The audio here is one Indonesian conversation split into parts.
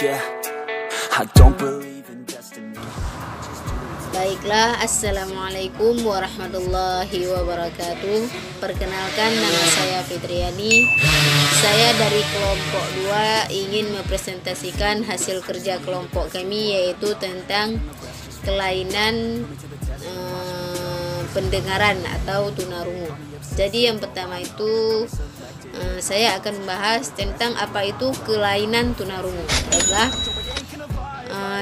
yeah. I don't believe in destiny. Baiklah, assalamualaikum warahmatullahi wabarakatuh. Perkenalkan, nama saya Fitriani. Saya dari kelompok 2 ingin mempresentasikan hasil kerja kelompok kami, yaitu tentang kelainan pendengaran atau tunarungu. Jadi yang pertama itu saya akan membahas tentang apa itu kelainan tunarungu. Baiklah.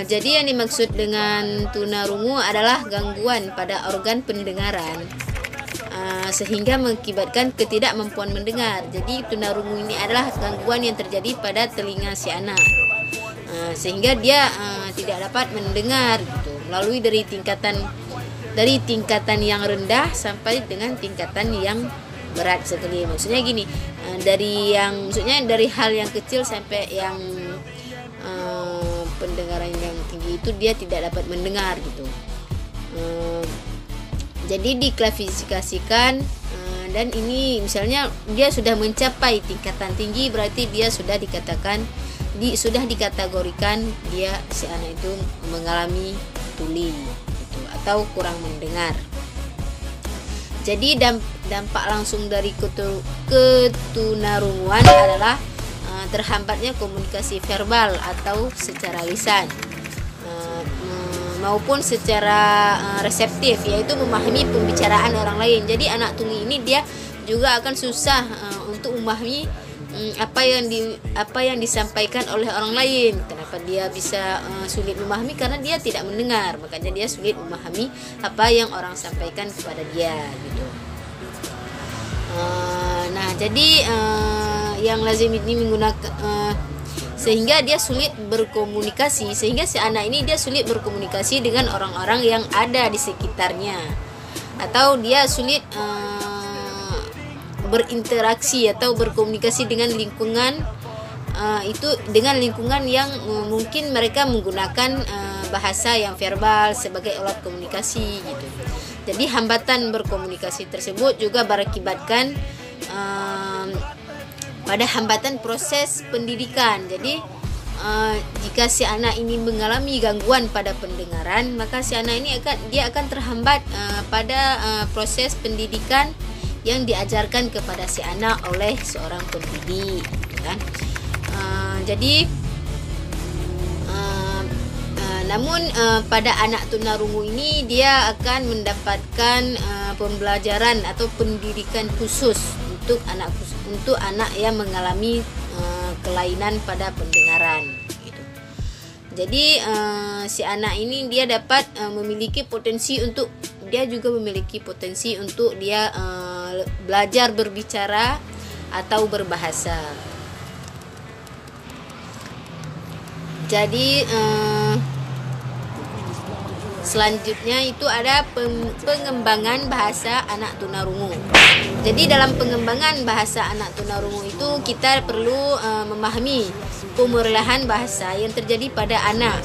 Jadi yang dimaksud dengan tunarungu adalah gangguan pada organ pendengaran sehingga mengakibatkan ketidakmampuan mendengar. Jadi tunarungu ini adalah gangguan yang terjadi pada telinga si anak sehingga dia tidak dapat mendengar gitu, melalui dari tingkatan yang rendah sampai dengan tingkatan yang berat sekali. Maksudnya gini, dari hal yang kecil sampai yang pendengaran yang tinggi itu dia tidak dapat mendengar gitu. Jadi diklasifikasikan dan ini misalnya dia sudah mencapai tingkatan tinggi, berarti dia sudah dikategorikan dia si anak itu mengalami tuli gitu, atau kurang mendengar. Jadi dampak langsung dari ketunarunguan adalah terhambatnya komunikasi verbal atau secara lisan maupun secara reseptif, yaitu memahami pembicaraan orang lain. Jadi anak tuli ini dia juga akan susah untuk memahami apa yang disampaikan oleh orang lain. Kenapa dia bisa sulit memahami? Karena dia tidak mendengar, makanya dia sulit memahami apa yang orang sampaikan kepada dia gitu. Nah, jadi yang lazim ini menggunakan sehingga dia sulit berkomunikasi, sehingga si anak ini dia sulit berkomunikasi dengan orang-orang yang ada di sekitarnya, atau dia sulit berinteraksi atau berkomunikasi dengan lingkungan yang mungkin mereka menggunakan bahasa yang verbal sebagai alat komunikasi gitu. Jadi hambatan berkomunikasi tersebut juga berakibatkan pada hambatan proses pendidikan. Jadi jika si anak ini mengalami gangguan pada pendengaran, maka si anak ini akan terhambat pada proses pendidikan yang diajarkan kepada si anak oleh seorang pendidik, kan? Namun pada anak tunarungu ini dia akan mendapatkan pembelajaran atau pendidikan khusus untuk anak yang mengalami kelainan pada pendengaran gitu. Jadi si anak ini dia dapat memiliki potensi untuk dia belajar berbicara atau berbahasa. Jadi selanjutnya itu ada pengembangan bahasa anak tunarungu. Jadi dalam pengembangan bahasa anak tunarungu itu kita perlu memahami pemerilahan bahasa yang terjadi pada anak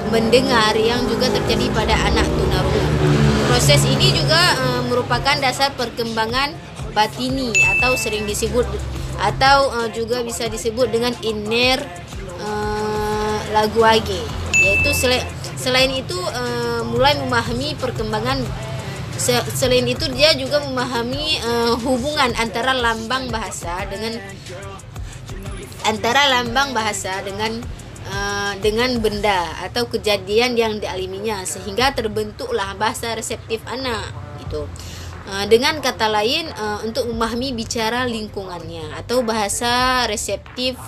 mendengar yang juga terjadi pada anak tunarungu. Proses ini juga merupakan dasar perkembangan batini atau sering disebut atau juga bisa disebut dengan inner language, yaitu selain itu mulai memahami perkembangan. Selain itu dia juga memahami hubungan antara lambang bahasa dengan benda atau kejadian yang dialaminya, sehingga terbentuklah bahasa reseptif anak gitu. Dengan kata lain, untuk memahami bicara lingkungannya atau bahasa reseptif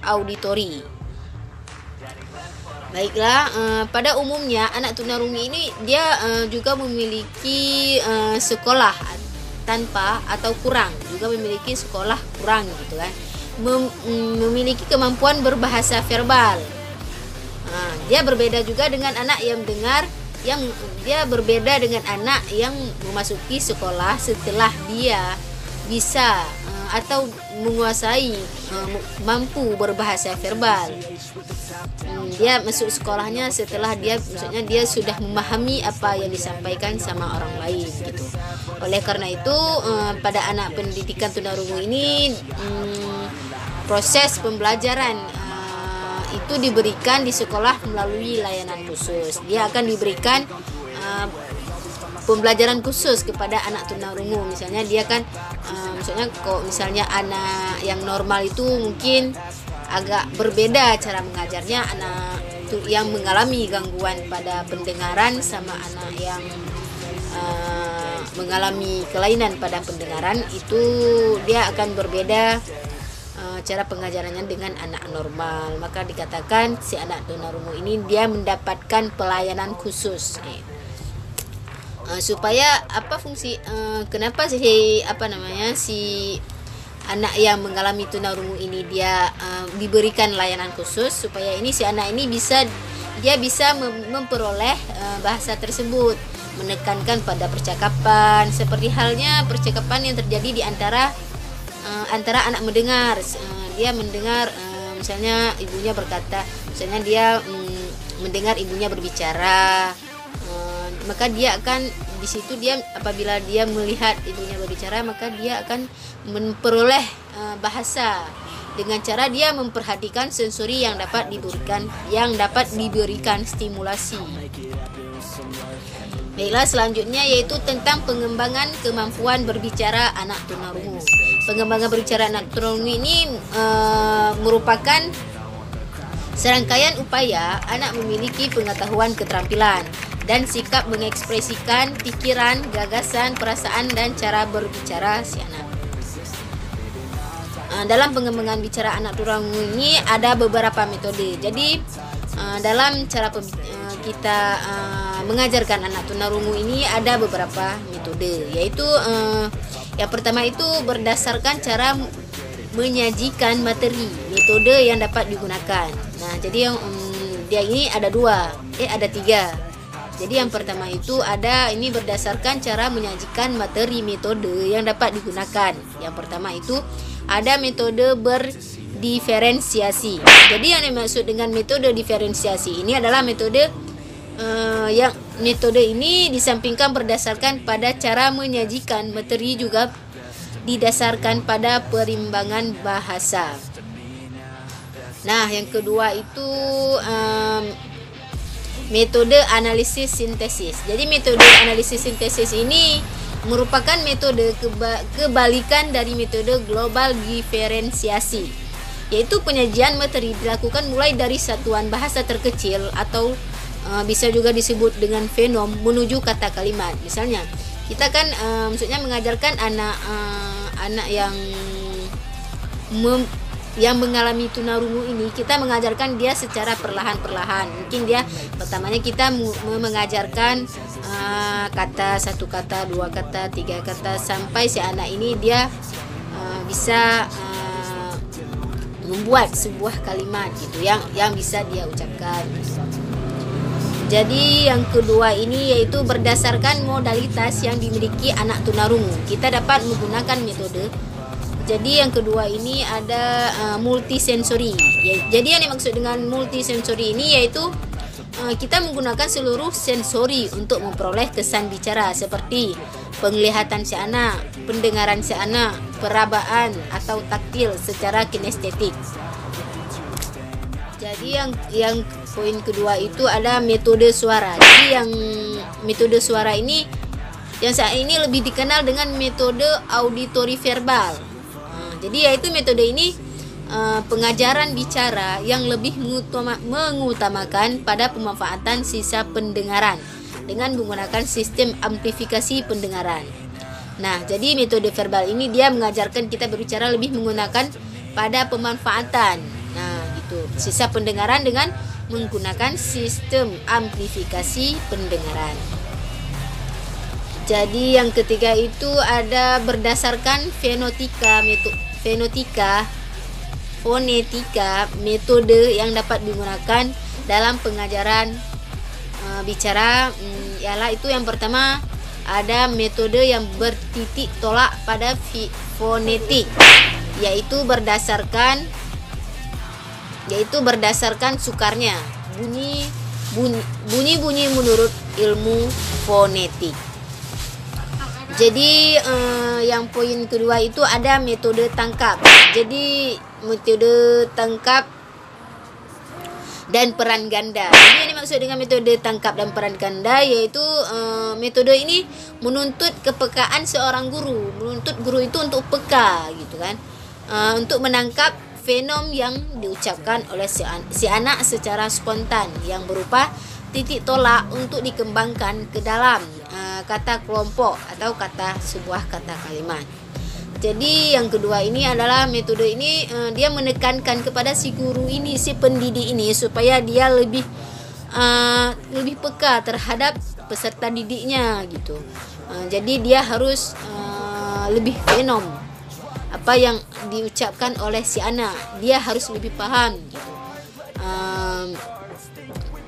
auditori. Baiklah, pada umumnya anak tunarungu ini dia juga memiliki sekolah tanpa atau kurang, juga memiliki sekolah kurang gitu kan. Memiliki kemampuan berbahasa verbal. Dia berbeda juga dengan anak yang mendengar, dia berbeda dengan anak yang memasuki sekolah setelah dia bisa atau menguasai mampu berbahasa verbal. Dia masuk sekolahnya setelah dia sudah memahami apa yang disampaikan sama orang lain gitu. Oleh karena itu pada anak pendidikan tunarungu ini proses pembelajaran itu diberikan di sekolah melalui layanan khusus. Dia akan diberikan pembelajaran khusus kepada anak tunarungu. Misalnya dia kan misalnya anak yang normal itu mungkin agak berbeda cara mengajarnya, anak yang mengalami gangguan pada pendengaran sama anak yang mengalami kelainan pada pendengaran, itu dia akan berbeda cara pengajarannya dengan anak normal. Maka dikatakan si anak tunarungu ini dia mendapatkan pelayanan khusus. Supaya apa fungsi kenapa si anak yang mengalami tunarungu ini dia diberikan layanan khusus, supaya ini si anak ini bisa memperoleh bahasa tersebut, menekankan pada percakapan, seperti halnya percakapan yang terjadi di antara anak mendengar. Dia mendengar misalnya ibunya berkata, misalnya dia mendengar ibunya berbicara, maka dia akan di situ apabila dia melihat ibunya berbicara, maka dia akan memperoleh bahasa dengan cara dia memperhatikan sensori yang dapat diberikan stimulasi. Baiklah, selanjutnya yaitu tentang pengembangan kemampuan berbicara anak tunarungu. Pengembangan berbicara anak tunarungu ini merupakan serangkaian upaya anak memiliki pengetahuan, keterampilan, dan sikap mengekspresikan pikiran, gagasan, perasaan, dan cara berbicara si anak. Dalam pengembangan bicara anak tunarungu ini ada beberapa metode. Jadi dalam cara kita mengajarkan anak tunarungu ini ada beberapa metode, yaitu yang pertama itu berdasarkan cara menyajikan materi, metode yang dapat digunakan. Nah, jadi yang dia ini ada tiga. Jadi yang pertama itu ini berdasarkan cara menyajikan materi, metode yang dapat digunakan. Yang pertama itu ada metode berdiferensiasi. Jadi yang dimaksud dengan metode diferensiasi ini adalah metode metode ini disampingkan berdasarkan pada cara menyajikan materi, juga didasarkan pada perimbangan bahasa. Nah, yang kedua itu metode analisis sintesis. Jadi metode analisis sintesis ini merupakan metode kebalikan dari metode global diferensiasi, yaitu penyajian materi dilakukan mulai dari satuan bahasa terkecil atau bisa juga disebut dengan fenom menuju kata kalimat. Misalnya kita kan maksudnya mengajarkan anak yang mengalami tunarungu ini, kita mengajarkan dia secara perlahan-perlahan. Mungkin dia pertamanya kita mengajarkan kata, satu kata, dua kata, tiga kata, sampai si anak ini dia bisa membuat sebuah kalimat gitu yang bisa dia ucapkan. Jadi yang kedua ini yaitu berdasarkan modalitas yang dimiliki anak tunarungu, kita dapat menggunakan metode. Jadi yang kedua ini ada multisensori. Jadi yang dimaksud dengan multisensori ini yaitu kita menggunakan seluruh sensori untuk memperoleh kesan bicara, seperti penglihatan si anak, pendengaran si anak, perabaan atau taktil secara kinestetik. Jadi yang poin kedua itu ada metode suara. Jadi yang metode suara ini yang saat ini lebih dikenal dengan metode auditori verbal. Jadi yaitu metode ini pengajaran bicara yang lebih mengutamakan pada pemanfaatan sisa pendengaran dengan menggunakan sistem amplifikasi pendengaran. Nah, jadi metode verbal ini dia mengajarkan kita berbicara lebih menggunakan pada pemanfaatan. Nah, gitu. Sisa pendengaran dengan menggunakan sistem amplifikasi pendengaran. Jadi yang ketiga itu ada berdasarkan fonetika, metode yang dapat digunakan dalam pengajaran bicara ialah itu yang pertama ada metode yang bertitik tolak pada fonetik, yaitu berdasarkan sukarnya bunyi menurut ilmu fonetik. Jadi yang poin kedua itu ada metode tangkap. Jadi metode tangkap dan peran ganda. Jadi ini maksud dengan metode tangkap dan peran ganda, yaitu metode ini menuntut kepekaan seorang guru, menuntut guru itu untuk peka gitu kan, untuk menangkap fenom yang diucapkan oleh si anak secara spontan yang berupa titik tolak untuk dikembangkan ke dalam kata kelompok atau sebuah kata kalimat. Jadi yang kedua ini adalah metode ini dia menekankan kepada si guru ini, si pendidik ini, supaya dia lebih peka terhadap peserta didiknya gitu. Jadi dia harus lebih fenom apa yang diucapkan oleh si anak, dia harus lebih paham gitu.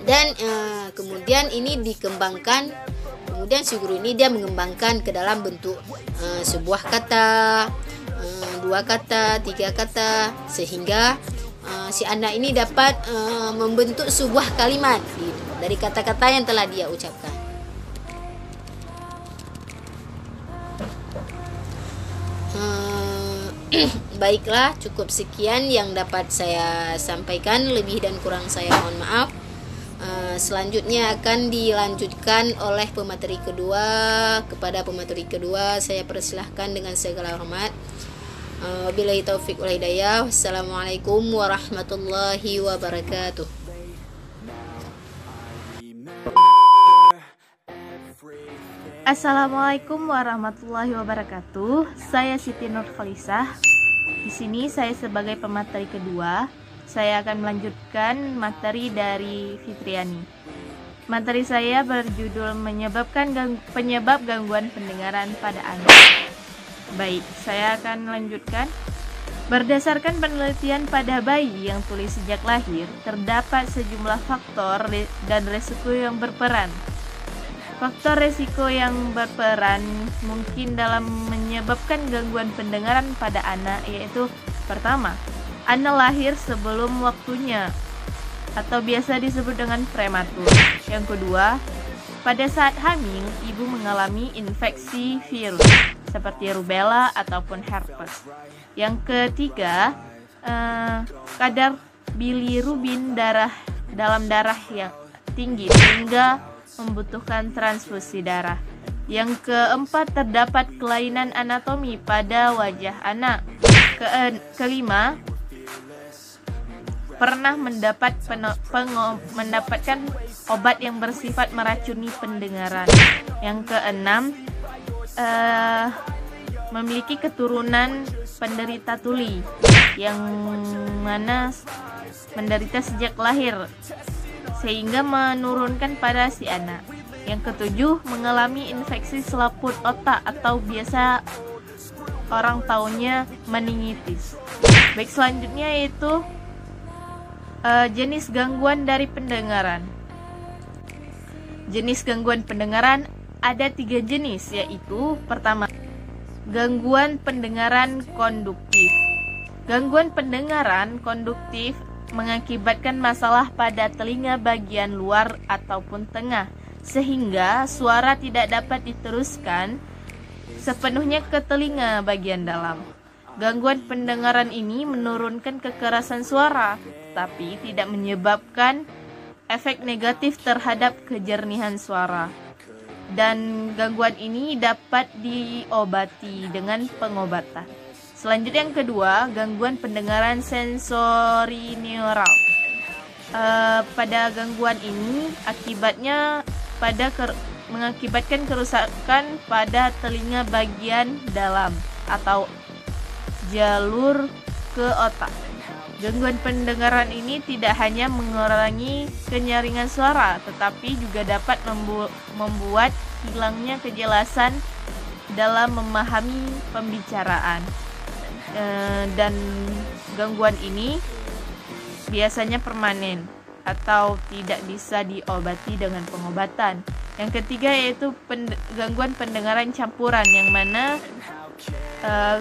Dan kemudian ini dikembangkan, kemudian si guru ini dia mengembangkan ke dalam bentuk sebuah kata, 2 kata, 3 kata, sehingga si anak ini dapat membentuk sebuah kalimat gitu, dari kata-kata yang telah dia ucapkan. Baiklah, cukup sekian yang dapat saya sampaikan, lebih dan kurang saya mohon maaf. Selanjutnya akan dilanjutkan oleh pemateri kedua. Kepada pemateri kedua saya persilahkan dengan segala hormat. Wabillahi taufik wal hidayah. Wassalamualaikum warahmatullahi wabarakatuh. Assalamualaikum warahmatullahi wabarakatuh. Saya Siti Nur Khalisah. Di sini saya sebagai pemateri kedua. Saya akan melanjutkan materi dari Fitriani. Materi saya berjudul penyebab gangguan pendengaran pada anak. Baik, saya akan melanjutkan. Berdasarkan penelitian pada bayi yang tuli sejak lahir, terdapat sejumlah faktor dan resiko yang berperan. Faktor resiko yang berperan mungkin dalam menyebabkan gangguan pendengaran pada anak, yaitu pertama, anak lahir sebelum waktunya atau biasa disebut dengan prematur. Yang kedua, pada saat hamil, ibu mengalami infeksi virus seperti rubella ataupun herpes. Yang ketiga, kadar bilirubin dalam darah yang tinggi sehingga membutuhkan transfusi darah. Yang keempat, terdapat kelainan anatomi pada wajah anak. Kelima, pernah mendapatkan obat yang bersifat meracuni pendengaran. Yang keenam, memiliki keturunan penderita tuli yang mana menderita sejak lahir sehingga menurunkan pada si anak. Yang ketujuh, mengalami infeksi selaput otak atau biasa orang taunya meningitis. Baik, selanjutnya yaitu jenis gangguan dari pendengaran. Jenis gangguan pendengaran ada 3 jenis, yaitu pertama, gangguan pendengaran konduktif. Gangguan pendengaran konduktif mengakibatkan masalah pada telinga bagian luar ataupun tengah, sehingga suara tidak dapat diteruskan sepenuhnya ke telinga bagian dalam. Gangguan pendengaran ini menurunkan kekerasan suara, tapi tidak menyebabkan efek negatif terhadap kejernihan suara. Dan gangguan ini dapat diobati dengan pengobatan. Selanjutnya yang kedua, gangguan pendengaran sensorineural. Pada gangguan ini akibatnya mengakibatkan kerusakan pada telinga bagian dalam atau jalur ke otak. Gangguan pendengaran ini tidak hanya mengurangi kenyaringan suara, tetapi juga dapat membuat hilangnya kejelasan dalam memahami pembicaraan. Dan gangguan ini biasanya permanen atau tidak bisa diobati dengan pengobatan. Yang ketiga yaitu gangguan pendengaran campuran, yang mana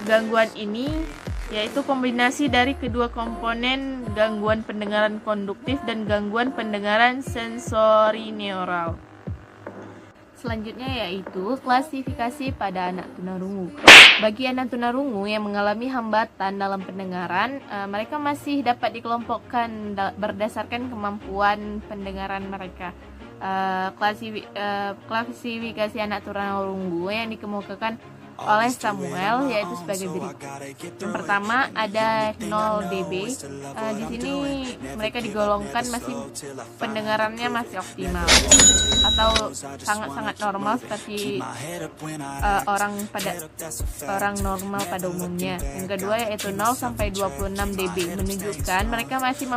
gangguan ini yaitu kombinasi dari kedua komponen gangguan pendengaran konduktif dan gangguan pendengaran sensorineural. selanjutnya yaitu klasifikasi pada anak tunarungu. Bagi anak tunarungu yang mengalami hambatan dalam pendengaran, mereka masih dapat dikelompokkan berdasarkan kemampuan pendengaran mereka. Klasifikasi anak tunarungu yang dikemukakan oleh Samuel yaitu sebagai berikut. Yang pertama ada 0 dB. Di sini mereka digolongkan masih pendengarannya masih optimal atau sangat-sangat normal seperti orang normal pada umumnya. Yang kedua yaitu 0 sampai 26 dB, menunjukkan mereka masih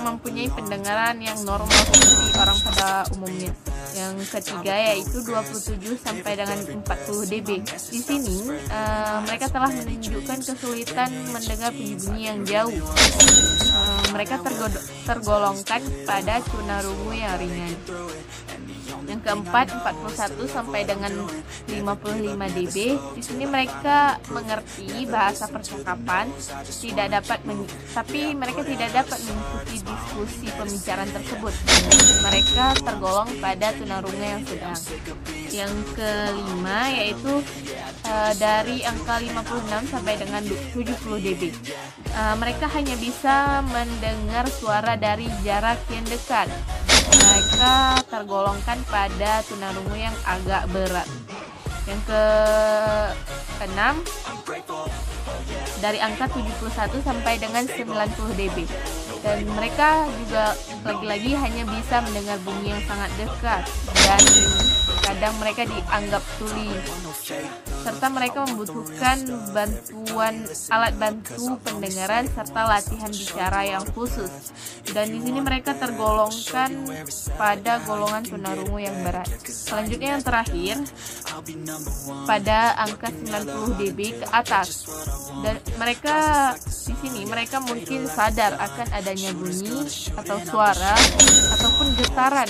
mempunyai pendengaran yang normal seperti orang pada umumnya. Yang ketiga yaitu 27 sampai dengan 40 dB. Di sini mereka telah menunjukkan kesulitan mendengar bunyi-bunyi yang jauh. Mereka tergolongkan pada tunarungu yang ringan. Yang keempat 41 sampai dengan 55 dB. Di sini mereka mengerti bahasa percakapan, tapi mereka tidak dapat mengikuti diskusi pembicaraan tersebut. Mereka tergolong pada tunarungu yang sedang. Yang kelima yaitu dari angka 56 sampai dengan 70 dB. Mereka hanya bisa mendengar suara dari jarak yang dekat. Mereka tergolongkan pada tunarungu yang agak berat. Yang keenam dari angka 71 sampai dengan 90 dB. Dan mereka juga lagi-lagi hanya bisa mendengar bunyi yang sangat dekat dan kadang mereka dianggap tuli, serta mereka membutuhkan bantuan alat bantu pendengaran serta latihan bicara yang khusus. Dan di sini mereka tergolongkan pada golongan tunarungu yang berat. Selanjutnya yang terakhir pada angka 90 dB ke atas. Dan mereka di sini mereka mungkin sadar akan adanya bunyi atau suara ataupun getaran.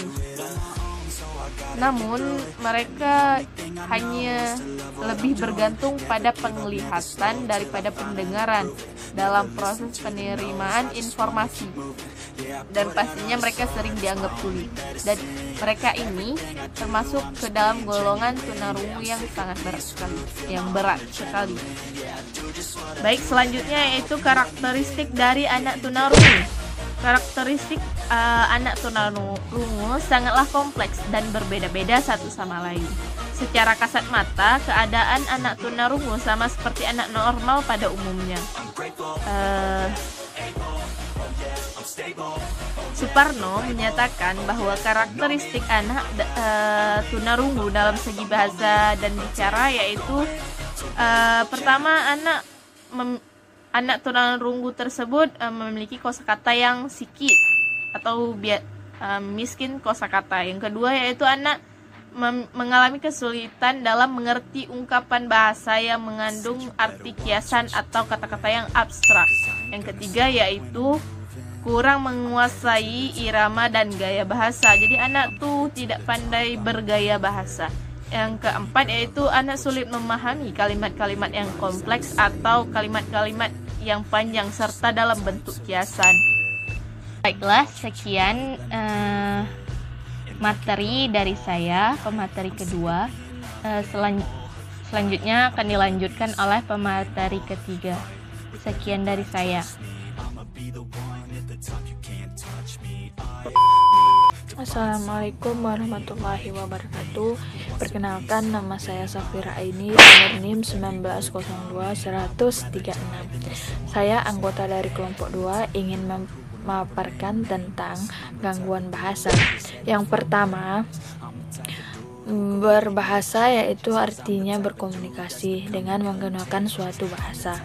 Namun mereka hanya lebih bergantung pada penglihatan daripada pendengaran dalam proses penerimaan informasi. Dan pastinya mereka sering dianggap tuli. Dan mereka ini termasuk ke dalam golongan tunarungu yang sangat berat sekali. Baik, selanjutnya yaitu karakteristik dari anak tunarungu. Karakteristik anak tunarungu sangatlah kompleks dan berbeda-beda satu sama lain. Secara kasat mata, keadaan anak tunarungu sama seperti anak normal pada umumnya. Suparno menyatakan bahwa karakteristik anak tunarungu dalam segi bahasa dan bicara yaitu pertama, anak tunarungu tersebut memiliki kosakata yang sikit atau miskin kosakata. Yang kedua yaitu anak mengalami kesulitan dalam mengerti ungkapan bahasa yang mengandung arti kiasan atau kata-kata yang abstrak. Yang ketiga yaitu kurang menguasai irama dan gaya bahasa. Jadi anak tuh tidak pandai bergaya bahasa. Yang keempat yaitu anak sulit memahami kalimat-kalimat yang kompleks atau kalimat-kalimat yang panjang serta dalam bentuk kiasan. Baiklah, sekian materi dari saya, pemateri kedua. Selanjutnya akan dilanjutkan oleh pemateri ketiga. Sekian dari saya. Assalamualaikum warahmatullahi wabarakatuh. Perkenalkan, nama saya Safira Aini, nomor NIM 1902-136. Saya anggota dari kelompok 2 ingin memaparkan tentang gangguan bahasa. Yang pertama, berbahasa yaitu artinya berkomunikasi dengan menggunakan suatu bahasa.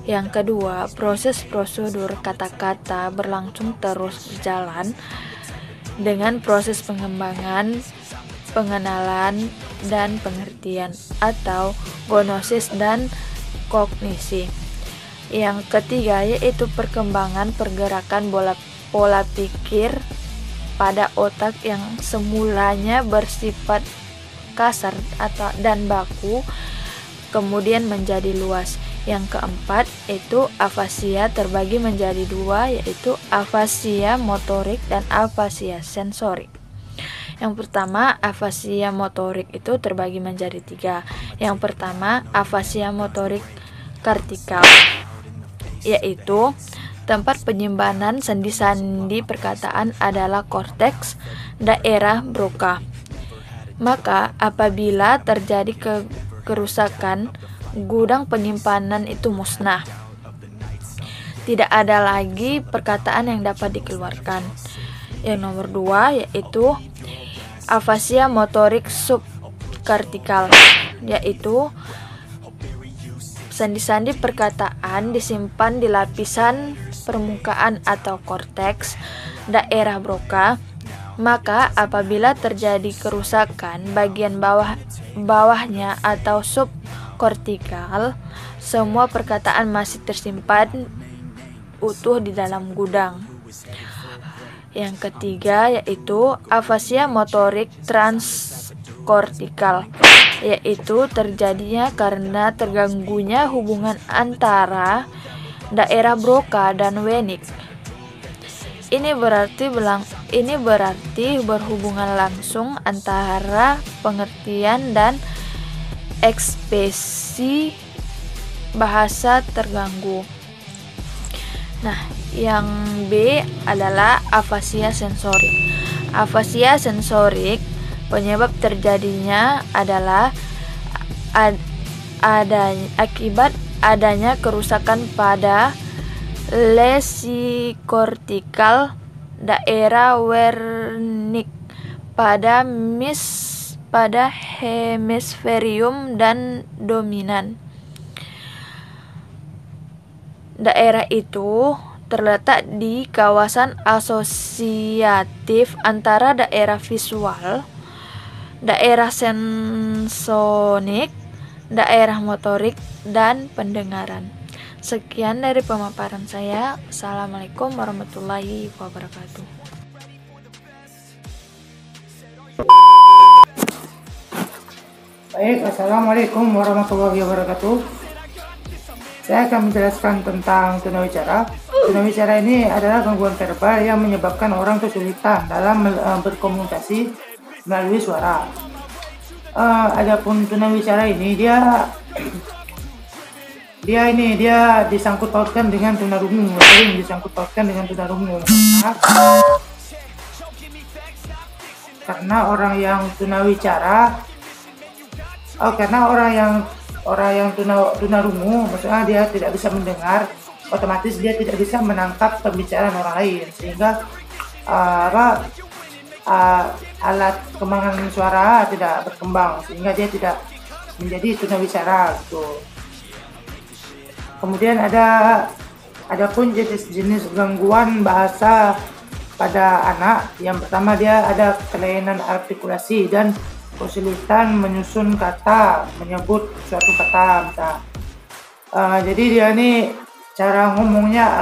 Yang kedua, proses prosedur kata-kata berlangsung terus berjalan dengan proses pengembangan, pengenalan, dan pengertian atau gnosis dan kognisi. Yang ketiga yaitu perkembangan pergerakan pola pikir pada otak yang semulanya bersifat kasar dan baku kemudian menjadi luas. Yang keempat itu afasia terbagi menjadi dua, yaitu afasia motorik dan afasia sensorik. Yang pertama, afasia motorik itu terbagi menjadi 3. Yang pertama, afasia motorik kortikal, yaitu tempat penyimpanan sendi-sendi perkataan adalah korteks daerah Broca. Maka apabila terjadi kerusakan, gudang penyimpanan itu musnah. Tidak ada lagi perkataan yang dapat dikeluarkan. Yang nomor 2 yaitu afasia motorik subkortikal, yaitu sendi-sendi perkataan disimpan di lapisan permukaan atau korteks daerah Broca. Maka apabila terjadi kerusakan bagian bawahnya atau subkortikal, semua perkataan masih tersimpan utuh di dalam gudang. Yang ketiga yaitu afasia motorik transkortikal, yaitu terjadinya karena terganggunya hubungan antara daerah Broca dan Wernicke. Ini berarti berhubungan langsung antara pengertian dan ekspresi bahasa terganggu. Nah, yang B adalah afasia sensorik. Afasia sensorik penyebab terjadinya adalah akibat adanya kerusakan pada lesi kortikal daerah Wernicke pada hemisferium dan dominan. Daerah itu terletak di kawasan asosiatif antara daerah visual, daerah sensorik, daerah motorik, dan pendengaran. Sekian dari pemaparan saya. Assalamualaikum warahmatullahi wabarakatuh. Baik, Assalamualaikum warahmatullahi wabarakatuh. Saya akan menjelaskan tentang tunawicara. Tunawicara ini adalah gangguan verbal yang menyebabkan orang kesulitan dalam berkomunikasi melalui suara. Adapun tunawicara ini dia disangkut pautkan dengan tunarungu, sering disangkut pautkan dengan tunarungu. Karena orang yang tunawicara, karena orang yang tunarungu, maksudnya dia tidak bisa mendengar, otomatis dia tidak bisa menangkap pembicaraan orang lain, sehingga alat kembangan suara tidak berkembang, sehingga dia tidak menjadi tunawicara gitu. Kemudian ada pun jenis-jenis gangguan bahasa pada anak. Yang pertama, dia ada kelainan artikulasi dan kesulitan menyusun kata, menyebut suatu kata. Jadi dia ini cara ngomongnya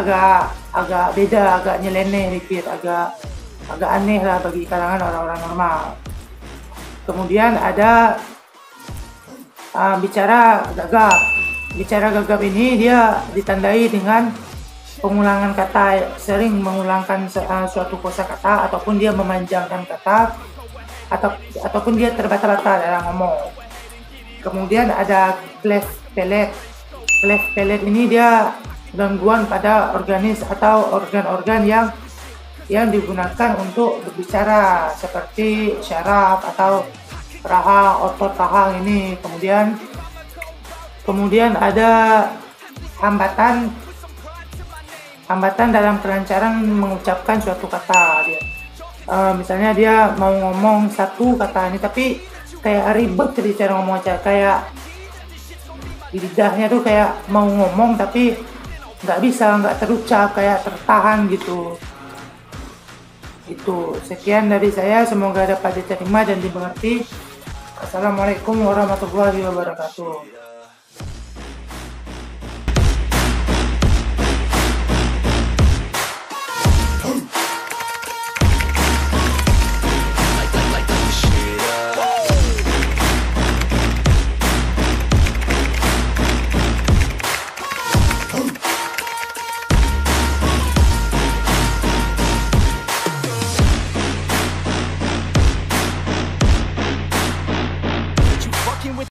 agak beda, agak nyeleneh dikit, agak aneh lah bagi kalangan orang-orang normal. Kemudian ada bicara gagap. Bicara gagap ini dia ditandai dengan pengulangan kata, sering mengulangkan suatu kosakata, ataupun dia memanjangkan kata, ataupun dia terbata-bata dalam ngomong. Kemudian ada cleft palate. Cleft palate ini dia gangguan pada organis atau organ-organ yang digunakan untuk berbicara, seperti syaraf atau rahang, otot rahang ini. Kemudian ada hambatan dalam kelancaran mengucapkan suatu kata. Misalnya dia mau ngomong satu kata ini, tapi kayak ribet jadi cara ngomong aja, kayak di lidahnya tuh kayak mau ngomong tapi nggak terucap, kayak tertahan gitu. Itu sekian dari saya, semoga dapat diterima dan dimengerti. Assalamualaikum warahmatullahi wabarakatuh.